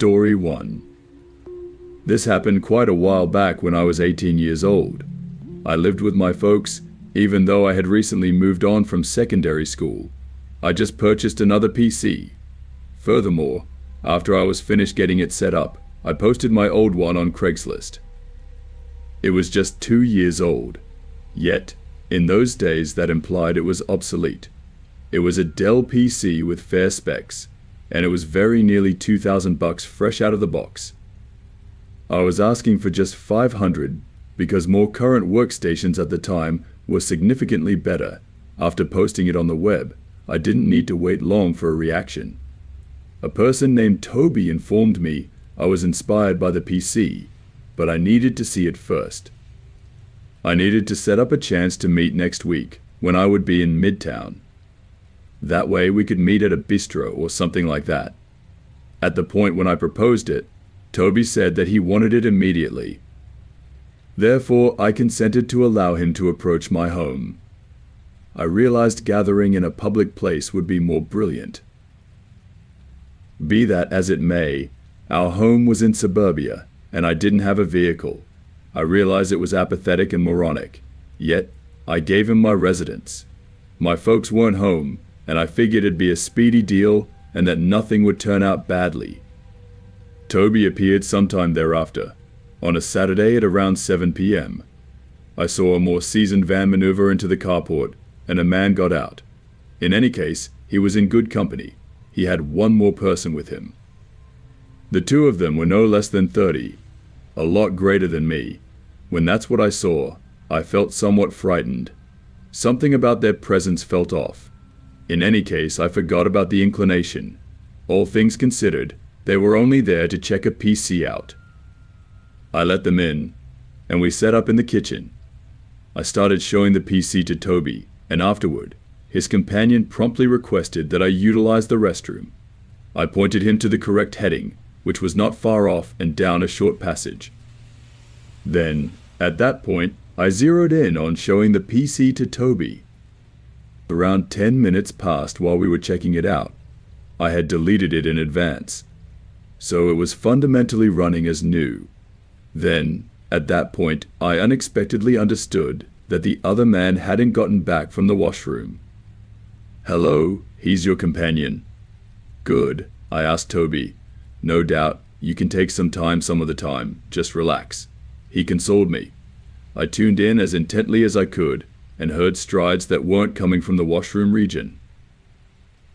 Story 1. This happened quite a while back when I was 18 years old. I lived with my folks, even though I had recently moved on from secondary school. I just purchased another PC. Furthermore, after I was finished getting it set up, I posted my old one on Craigslist. It was just 2 years old. Yet, in those days that implied it was obsolete. It was a Dell PC with fair specs, and it was very nearly $2,000 fresh out of the box. I was asking for just $500 because more current workstations at the time were significantly better. After posting it on the web, I didn't need to wait long for a reaction. A person named Toby informed me I was inspired by the PC, but I needed to see it first. I needed to set up a chance to meet next week when I would be in Midtown. That way we could meet at a bistro or something like that. At the point when I proposed it, Toby said that he wanted it immediately. Therefore, I consented to allow him to approach my home. I realized gathering in a public place would be more brilliant. Be that as it may, our home was in suburbia, and I didn't have a vehicle. I realized it was apathetic and moronic, yet I gave him my residence. My folks weren't home, and I figured it'd be a speedy deal and that nothing would turn out badly. Toby appeared sometime thereafter, on a Saturday at around 7 p.m. I saw a more seasoned van maneuver into the carport, and a man got out. In any case, he was in good company. He had one more person with him. The two of them were no less than 30, a lot greater than me. When that's what I saw, I felt somewhat frightened. Something about their presence felt off. In any case, I forgot about the inclination. All things considered, they were only there to check a PC out. I let them in, and we set up in the kitchen. I started showing the PC to Toby, and afterward, his companion promptly requested that I utilize the restroom. I pointed him to the correct heading, which was not far off and down a short passage. Then, at that point, I zeroed in on showing the PC to Toby. Around 10 minutes passed while we were checking it out. I had deleted it in advance, so it was fundamentally running as new. Then, at that point, I unexpectedly understood that the other man hadn't gotten back from the washroom. "Hello, he's your companion." "Good," I asked Toby. "No doubt, you can take some time some of the time, just relax." He consoled me. I tuned in as intently as I could, and heard strides that weren't coming from the washroom region.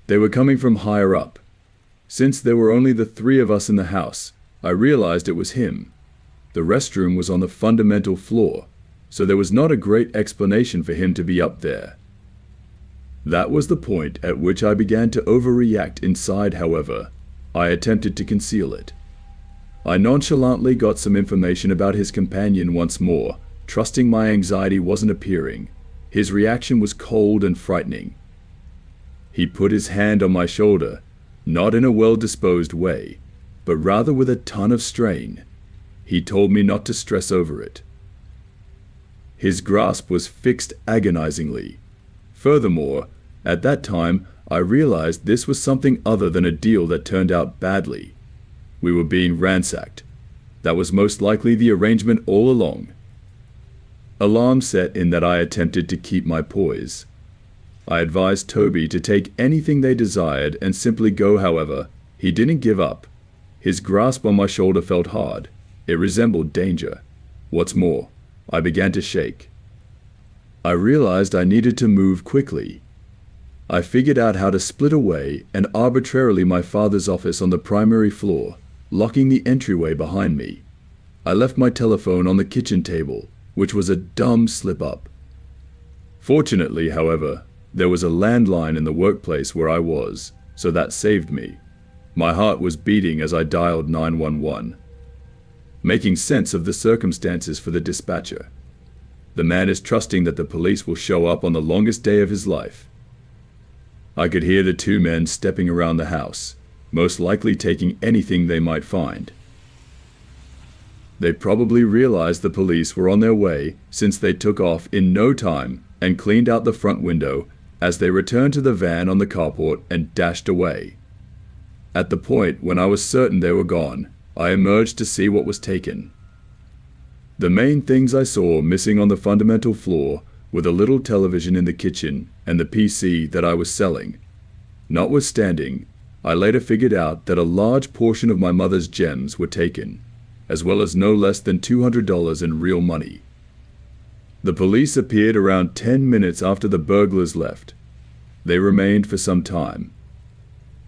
They were coming from higher up. Since there were only the three of us in the house, I realized it was him. The restroom was on the fundamental floor, so there was not a great explanation for him to be up there. That was the point at which I began to overreact inside, however. I attempted to conceal it. I nonchalantly got some information about his companion once more, trusting my anxiety wasn't appearing. His reaction was cold and frightening. He put his hand on my shoulder, not in a well-disposed way, but rather with a ton of strain. He told me not to stress over it. His grasp was fixed agonizingly. Furthermore, at that time, I realized this was something other than a deal that turned out badly. We were being ransacked. That was most likely the arrangement all along. Alarm set in that I attempted to keep my poise. I advised Toby to take anything they desired and simply go, however. He didn't give up. His grasp on my shoulder felt hard. It resembled danger. What's more, I began to shake. I realized I needed to move quickly. I figured out how to split away and arbitrarily my father's office on the primary floor, locking the entryway behind me. I left my telephone on the kitchen table, which was a dumb slip-up. Fortunately, however, there was a landline in the workplace where I was, so that saved me. My heart was beating as I dialed 911. Making sense of the circumstances for the dispatcher. The man is trusting that the police will show up on the longest day of his life. I could hear the two men stepping around the house, most likely taking anything they might find. They probably realized the police were on their way since they took off in no time and cleaned out the front window as they returned to the van on the carport and dashed away. At the point when I was certain they were gone, I emerged to see what was taken. The main things I saw missing on the fundamental floor were the little television in the kitchen and the PC that I was selling. Notwithstanding, I later figured out that a large portion of my mother's gems were taken, as well as no less than $200 in real money. The police appeared around 10 minutes after the burglars left. They remained for some time.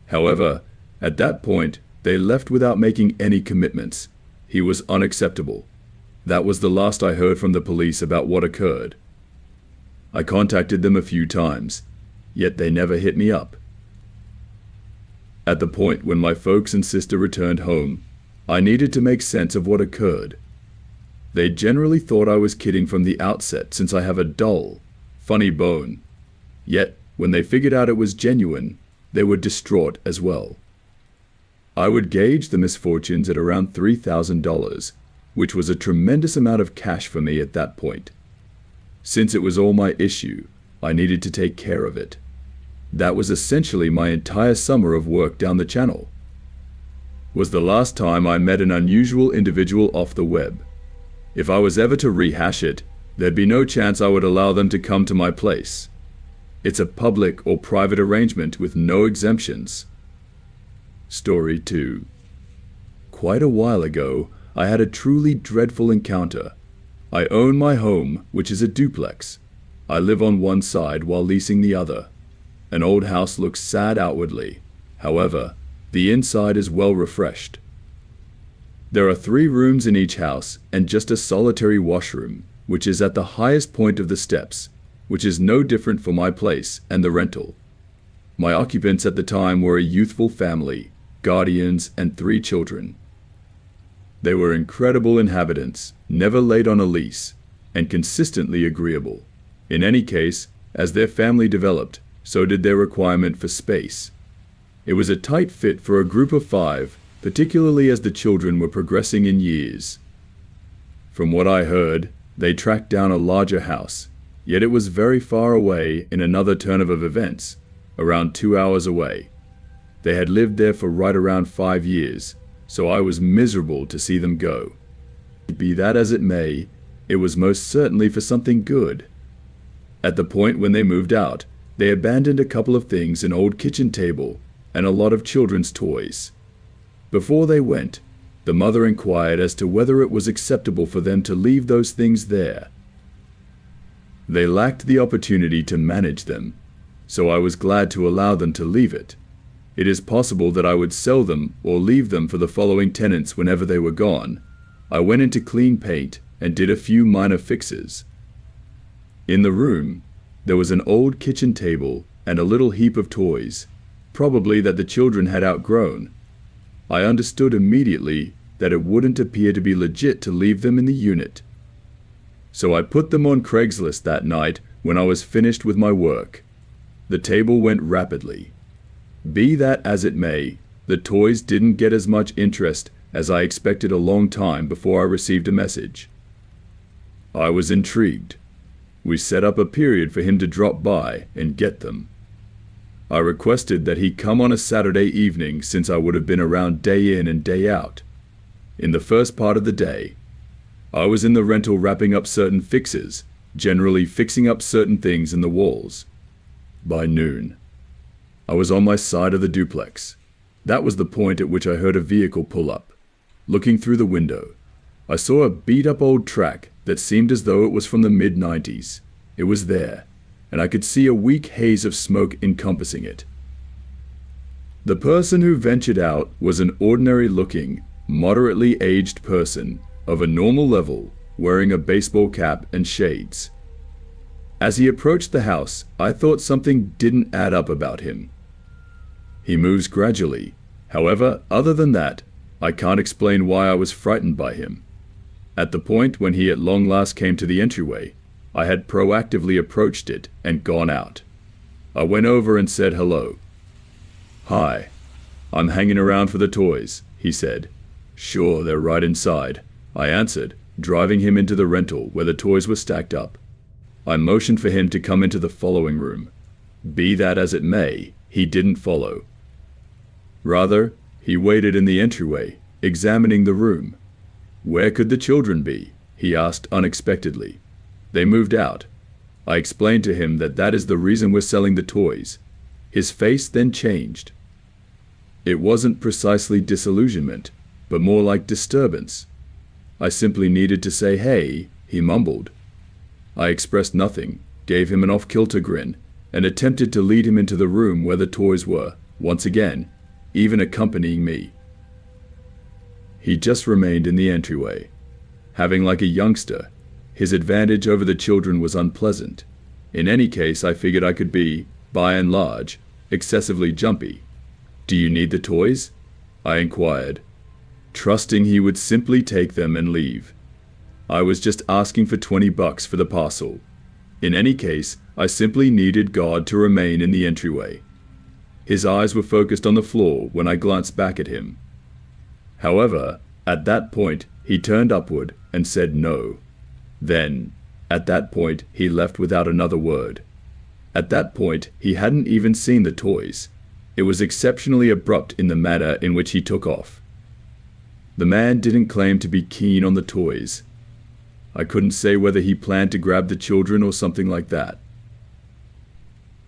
However, at that point, they left without making any commitments. He was unacceptable. That was the last I heard from the police about what occurred. I contacted them a few times, yet they never hit me up. At the point when my folks and sister returned home, I needed to make sense of what occurred. They generally thought I was kidding from the outset since I have a dull, funny bone. Yet, when they figured out it was genuine, they were distraught as well. I would gauge the misfortunes at around $3,000, which was a tremendous amount of cash for me at that point. Since it was all my issue, I needed to take care of it. That was essentially my entire summer of work down the channel. Was the last time I met an unusual individual off the web. If I was ever to rehash it, there'd be no chance I would allow them to come to my place. It's a public or private arrangement with no exemptions. Story 2. Quite a while ago, I had a truly dreadful encounter. I own my home, which is a duplex. I live on one side while leasing the other. An old house looks sad outwardly. However, the inside is well refreshed. There are 3 rooms in each house and just a solitary washroom, which is at the highest point of the steps, which is no different for my place and the rental. My occupants at the time were a youthful family, guardians, and 3 children. They were incredible inhabitants, never late on a lease, and consistently agreeable. In any case, as their family developed, so did their requirement for space. It was a tight fit for a group of 5, particularly as the children were progressing in years. From what I heard, they tracked down a larger house, yet it was very far away in another turn of events, around 2 hours away. They had lived there for right around 5 years, so I was miserable to see them go. Be that as it may, it was most certainly for something good. At the point when they moved out, they abandoned a couple of things, an old kitchen table, and a lot of children's toys. Before they went, the mother inquired as to whether it was acceptable for them to leave those things there. They lacked the opportunity to manage them, so I was glad to allow them to leave it. It is possible that I would sell them or leave them for the following tenants whenever they were gone. I went into clean paint and did a few minor fixes. In the room, there was an old kitchen table and a little heap of toys, probably that the children had outgrown. I understood immediately that it wouldn't appear to be legit to leave them in the unit. So I put them on Craigslist that night when I was finished with my work. The table went rapidly. Be that as it may, the toys didn't get as much interest as I expected a long time before I received a message. I was intrigued. We set up a period for him to drop by and get them. I requested that he come on a Saturday evening since I would have been around day in and day out. In the first part of the day, I was in the rental wrapping up certain fixes, generally fixing up certain things in the walls. By noon, I was on my side of the duplex. That was the point at which I heard a vehicle pull up. Looking through the window, I saw a beat-up old track that seemed as though it was from the mid-90s. It was there, and I could see a weak haze of smoke encompassing it. The person who ventured out was an ordinary-looking, moderately aged person of a normal level, wearing a baseball cap and shades. As he approached the house, I thought something didn't add up about him. He moves gradually. However, other than that, I can't explain why I was frightened by him. At the point when he at long last came to the entryway, I had proactively approached it and gone out. I went over and said hello. "Hi, I'm hanging around for the toys," he said. "Sure, they're right inside," I answered, driving him into the rental where the toys were stacked up. I motioned for him to come into the following room. Be that as it may, he didn't follow. Rather, he waited in the entryway, examining the room. "Where could the children be?" he asked unexpectedly. "They moved out." I explained to him that that is the reason we're selling the toys. His face then changed. It wasn't precisely disillusionment, but more like disturbance. I simply needed to say, "Hey," he mumbled. I expressed nothing, gave him an off-kilter grin, and attempted to lead him into the room where the toys were, once again, even accompanying me. He just remained in the entryway. Having like a youngster, his advantage over the children was unpleasant. In any case, I figured I could be, by and large, excessively jumpy. "Do you need the toys?" I inquired, trusting he would simply take them and leave. I was just asking for $20 for the parcel. In any case, I simply needed God to remain in the entryway. His eyes were focused on the floor when I glanced back at him. However, at that point, he turned upward and said no. Then, at that point, he left without another word. At that point, he hadn't even seen the toys. It was exceptionally abrupt in the manner in which he took off. The man didn't claim to be keen on the toys. I couldn't say whether he planned to grab the children or something like that.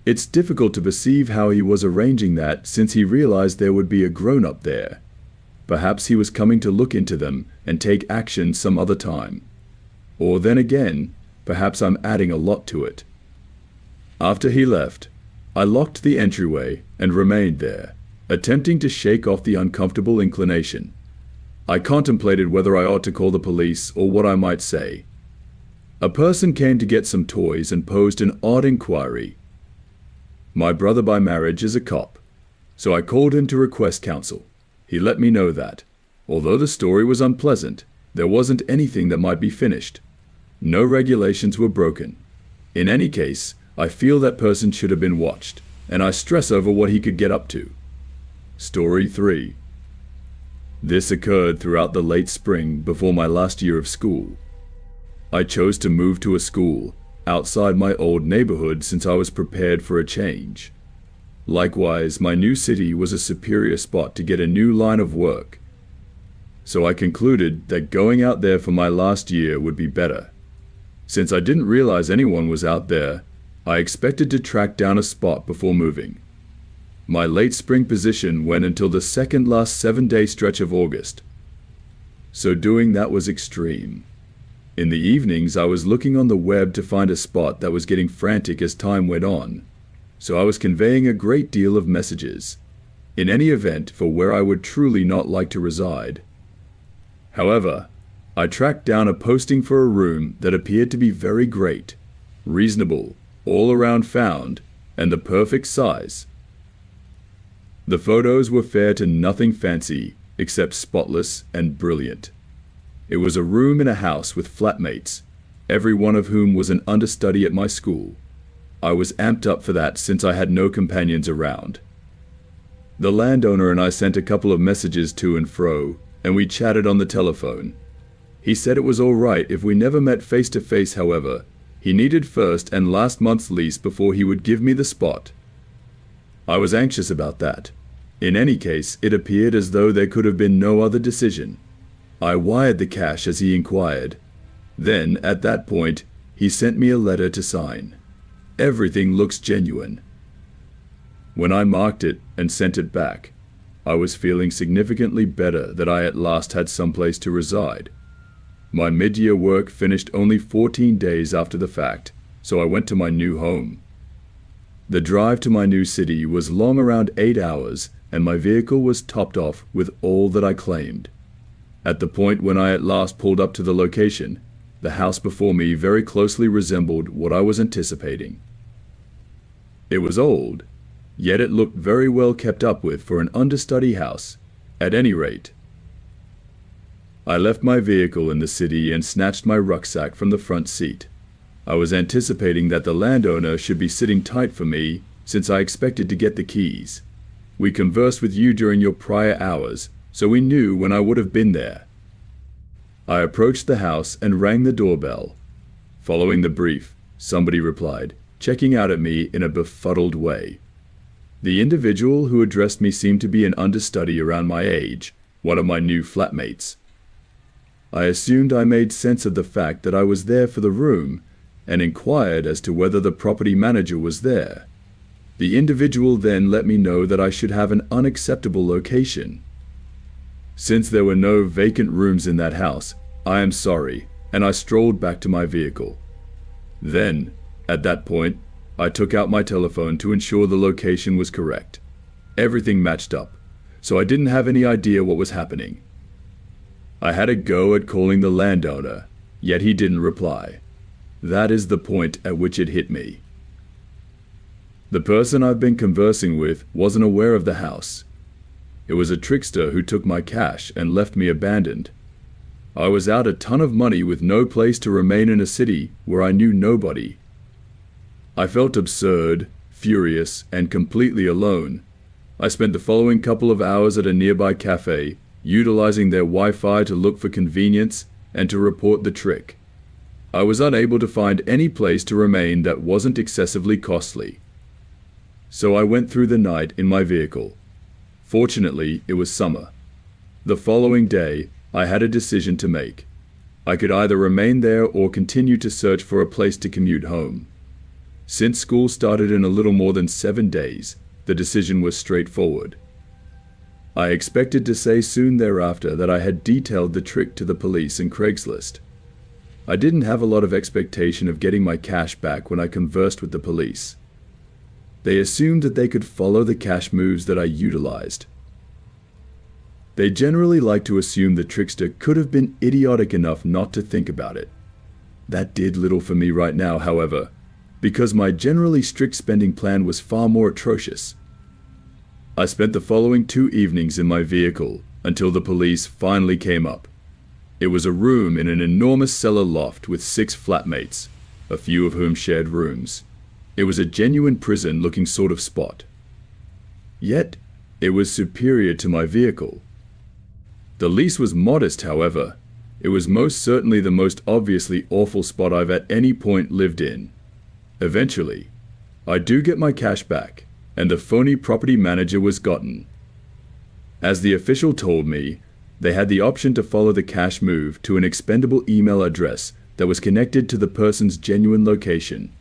It's difficult to perceive how he was arranging that since he realized there would be a grown-up there. Perhaps he was coming to look into them and take action some other time. Or then again, perhaps I'm adding a lot to it. After he left, I locked the entryway and remained there, attempting to shake off the uncomfortable inclination. I contemplated whether I ought to call the police or what I might say. A person came to get some toys and posed an odd inquiry. My brother by marriage is a cop, so I called him to request counsel. He let me know that, although the story was unpleasant, there wasn't anything that might be finished. No regulations were broken. In any case, I feel that person should have been watched, and I stress over what he could get up to. Story 3. This occurred throughout the late spring before my last year of school. I chose to move to a school outside my old neighborhood since I was prepared for a change. Likewise, my new city was a superior spot to get a new line of work. So I concluded that going out there for my last year would be better. Since I didn't realize anyone was out there, I expected to track down a spot before moving. My late spring position went until the second last 7-day stretch of August. So doing that was extreme. In the evenings, I was looking on the web to find a spot that was getting frantic as time went on. So I was conveying a great deal of messages, in any event for where I would truly not like to reside. However, I tracked down a posting for a room that appeared to be very great, reasonable, all around found, and the perfect size. The photos were fair to nothing fancy except spotless and brilliant. It was a room in a house with flatmates, every one of whom was an understudy at my school. I was amped up for that since I had no companions around. The landowner and I sent a couple of messages to and fro, and we chatted on the telephone. He said it was all right if we never met face to face, however. He needed first and last month's lease before he would give me the spot. I was anxious about that. In any case, it appeared as though there could have been no other decision. I wired the cash as he inquired. Then, at that point, he sent me a letter to sign. Everything looks genuine. When I marked it and sent it back, I was feeling significantly better that I at last had someplace to reside. My mid-year work finished only 14 days after the fact, so I went to my new home. The drive to my new city was long, around 8 hours, and my vehicle was topped off with all that I claimed. At the point when I at last pulled up to the location, the house before me very closely resembled what I was anticipating. It was old, yet it looked very well kept up with for an understudy house, at any rate. I left my vehicle in the city and snatched my rucksack from the front seat. I was anticipating that the landowner should be sitting tight for me since I expected to get the keys. We conversed with you during your prior hours, so we knew when I would have been there. I approached the house and rang the doorbell. Following the brief, somebody replied, checking out at me in a befuddled way. The individual who addressed me seemed to be an understudy around my age, one of my new flatmates. I assumed I made sense of the fact that I was there for the room and inquired as to whether the property manager was there. The individual then let me know that I should have an unacceptable location. Since there were no vacant rooms in that house, I am sorry, and I strolled back to my vehicle. Then, at that point, I took out my telephone to ensure the location was correct. Everything matched up, so I didn't have any idea what was happening. I had a go at calling the landowner, yet he didn't reply. That is the point at which it hit me. The person I've been conversing with wasn't aware of the house. It was a trickster who took my cash and left me abandoned. I was out a ton of money with no place to remain in a city where I knew nobody. I felt absurd, furious, and completely alone. I spent the following couple of hours at a nearby cafe, utilizing their Wi-Fi to look for convenience and to report the trick. I was unable to find any place to remain that wasn't excessively costly. So I went through the night in my vehicle. Fortunately, it was summer. The following day, I had a decision to make. I could either remain there or continue to search for a place to commute home. Since school started in a little more than 7 days, the decision was straightforward. I expected to say soon thereafter that I had detailed the trick to the police and Craigslist. I didn't have a lot of expectation of getting my cash back when I conversed with the police. They assumed that they could follow the cash moves that I utilized. They generally like to assume the trickster could have been idiotic enough not to think about it. That did little for me right now, however, because my generally strict spending plan was far more atrocious. I spent the following 2 evenings in my vehicle until the police finally came up. It was a room in an enormous cellar loft with 6 flatmates, a few of whom shared rooms. It was a genuine prison-looking sort of spot. Yet, it was superior to my vehicle. The lease was modest, however. It was most certainly the most obviously awful spot I've at any point lived in. Eventually, I do get my cash back, and the phony property manager was gotten. As the official told me, they had the option to follow the cash move to an expendable email address that was connected to the person's genuine location.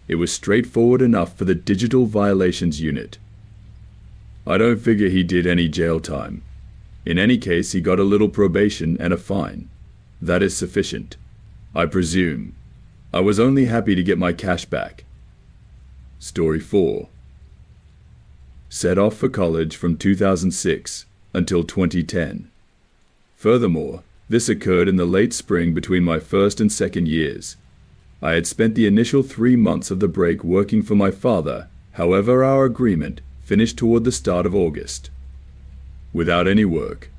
It was straightforward enough for the digital violations unit. I don't figure he did any jail time. In any case, he got a little probation and a fine. That is sufficient, I presume. I was only happy to get my cash back. Story 4. Set off for college from 2006 until 2010. Furthermore, this occurred in the late spring between my first and second years. I had spent the initial 3 months of the break working for my father, however our agreement finished toward the start of August. Without any work,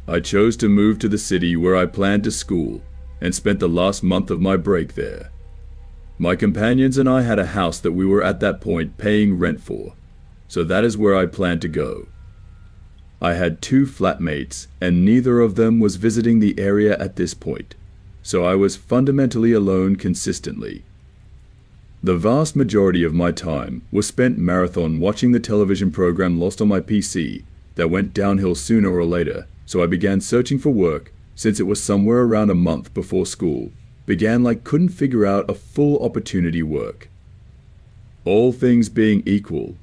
I chose to move to the city where I planned to school and spent the last month of my break there. My companions and I had a house that we were at that point paying rent for, so that is where I planned to go. I had 2 flatmates, and neither of them was visiting the area at this point, so I was fundamentally alone consistently. The vast majority of my time was spent marathon watching the television program Lost on my PC that went downhill sooner or later, so I began searching for work since it was somewhere around a month before school began couldn't figure out a full opportunity work. All things being equal,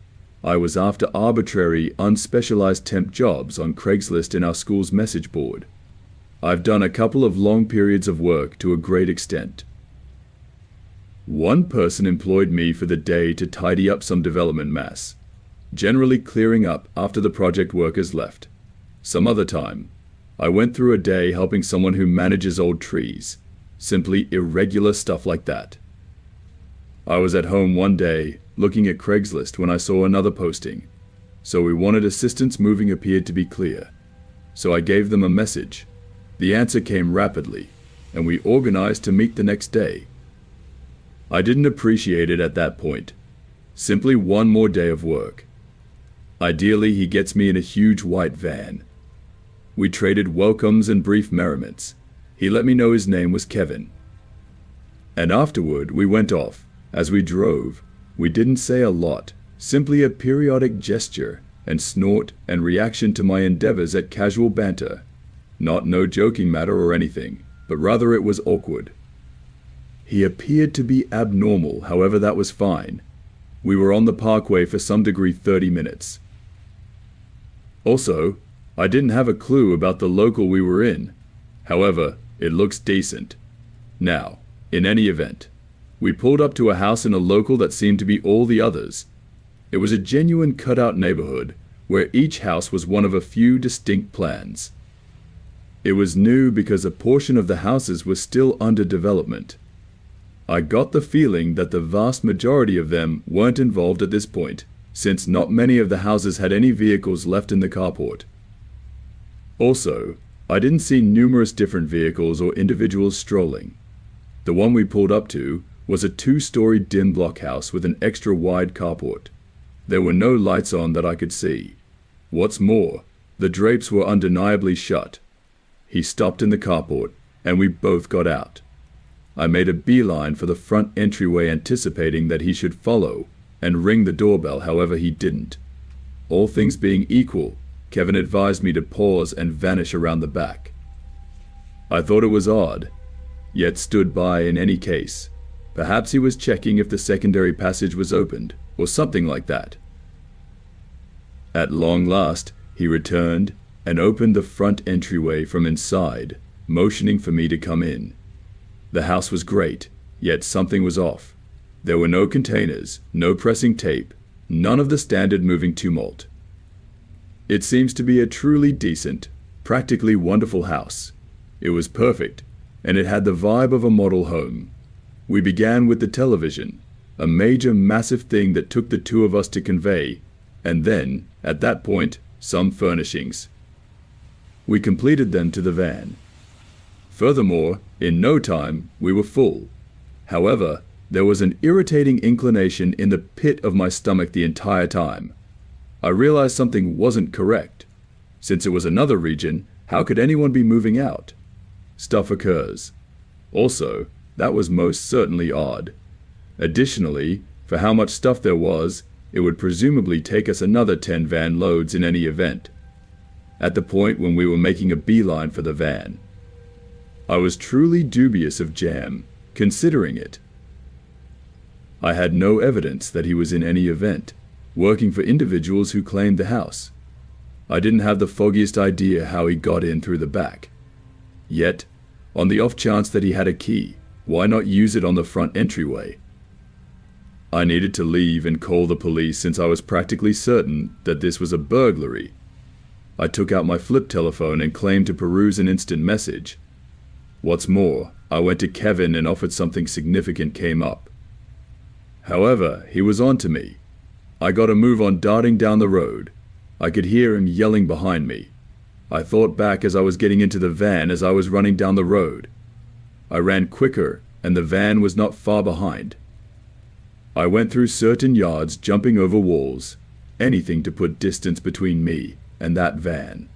I was after arbitrary, unspecialized temp jobs on Craigslist in our school's message board. I've done a couple of long periods of work to a great extent. One person employed me for the day to tidy up some development mass, generally clearing up after the project workers left. Some other time, I went through a day helping someone who manages old trees, simply irregular stuff like that. I was at home one day looking at Craigslist when I saw another posting, so we wanted assistance moving appeared to be clear. So I gave them a message. The answer came rapidly, and we organized to meet the next day. I didn't appreciate it at that point. Simply one more day of work. Ideally, he gets me in a huge white van. We traded welcomes and brief merriments. He let me know his name was Kevin. And afterward, we went off. As we drove, we didn't say a lot, simply a periodic gesture and snort and reaction to my endeavors at casual banter. Not no joking matter or anything, but rather it was awkward. He appeared to be abnormal, however that was fine. We were on the parkway for some degree 30 minutes. Also, I didn't have a clue about the local we were in. However, it looks decent. Now, in any event, we pulled up to a house in a local that seemed to be all the others. It was a genuine cutout neighborhood where each house was one of a few distinct plans. It was new because a portion of the houses was still under development. I got the feeling that the vast majority of them weren't involved at this point, since not many of the houses had any vehicles left in the carport. Also, I didn't see numerous different vehicles or individuals strolling. The one we pulled up to was a 2-story dim block house with an extra wide carport. There were no lights on that I could see. What's more, the drapes were undeniably shut. He stopped in the carport, and we both got out. I made a beeline for the front entryway, anticipating that he should follow and ring the doorbell, however he didn't. All things being equal, Kevin advised me to pause and vanish around the back. I thought it was odd, yet stood by in any case. Perhaps he was checking if the secondary passage was opened, or something like that. At long last, he returned and opened the front entryway from inside, motioning for me to come in. The house was great, yet something was off. There were no containers, no pressing tape, none of the standard moving tumult. It seems to be a truly decent, practically wonderful house. It was perfect, and it had the vibe of a model home. We began with the television, a major massive thing that took the two of us to convey, and then, at that point, some furnishings. We completed them to the van. Furthermore, in no time, we were full. However, there was an irritating inclination in the pit of my stomach the entire time. I realized something wasn't correct. Since it was another region, how could anyone be moving out? Stuff occurs. Also, that was most certainly odd. Additionally, for how much stuff there was, it would presumably take us another 10 van loads in any event. At the point when we were making a beeline for the van, I was truly dubious of Jam, considering it. I had no evidence that he was in any event, working for individuals who claimed the house. I didn't have the foggiest idea how he got in through the back. Yet, on the off chance that he had a key, why not use it on the front entryway? I needed to leave and call the police since I was practically certain that this was a burglary. I took out my flip telephone and claimed to peruse an instant message. What's more, I went to Kevin and offered something significant came up. However, he was on to me. I got a move on darting down the road. I could hear him yelling behind me. I thought back as I was getting into the van as I was running down the road. I ran quicker, and the van was not far behind. I went through certain yards, jumping over walls, anything to put distance between me and that van.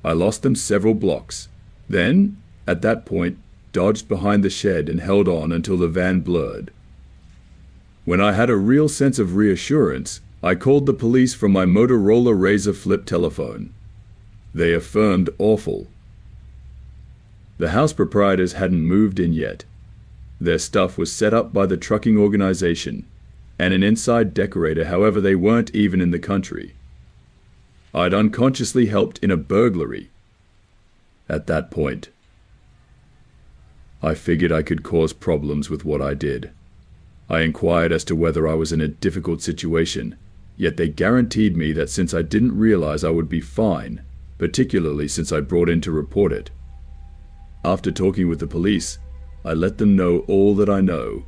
I lost them several blocks. Then, at that point, dodged behind the shed and held on until the van blurred. When I had a real sense of reassurance, I called the police from my Motorola Razr flip telephone. They affirmed awful. The house proprietors hadn't moved in yet. Their stuff was set up by the trucking organization, and an inside decorator, however they weren't even in the country. I'd unconsciously helped in a burglary. At that point, I figured I could cause problems with what I did. I inquired as to whether I was in a difficult situation, yet they guaranteed me that since I didn't realize I would be fine, particularly since I brought in to report it. After talking with the police, I let them know all that I know.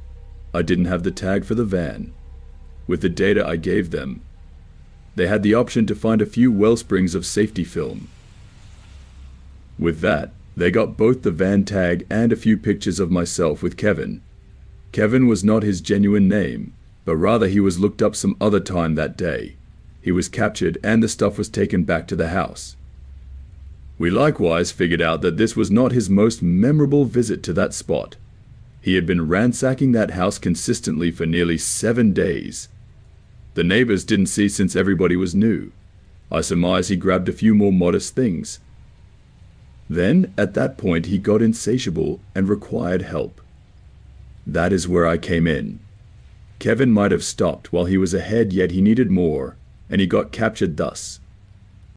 I didn't have the tag for the van. With the data I gave them, they had the option to find a few well springs of safety film. With that, they got both the van tag and a few pictures of myself with Kevin. Kevin was not his genuine name, but rather he was looked up some other time that day. He was captured and the stuff was taken back to the house. We likewise figured out that this was not his most memorable visit to that spot. He had been ransacking that house consistently for nearly 7 days. The neighbors didn't see since everybody was new. I surmise he grabbed a few more modest things. Then, at that point, he got insatiable and required help. That is where I came in. Kevin might have stopped while he was ahead, yet he needed more, and he got captured thus.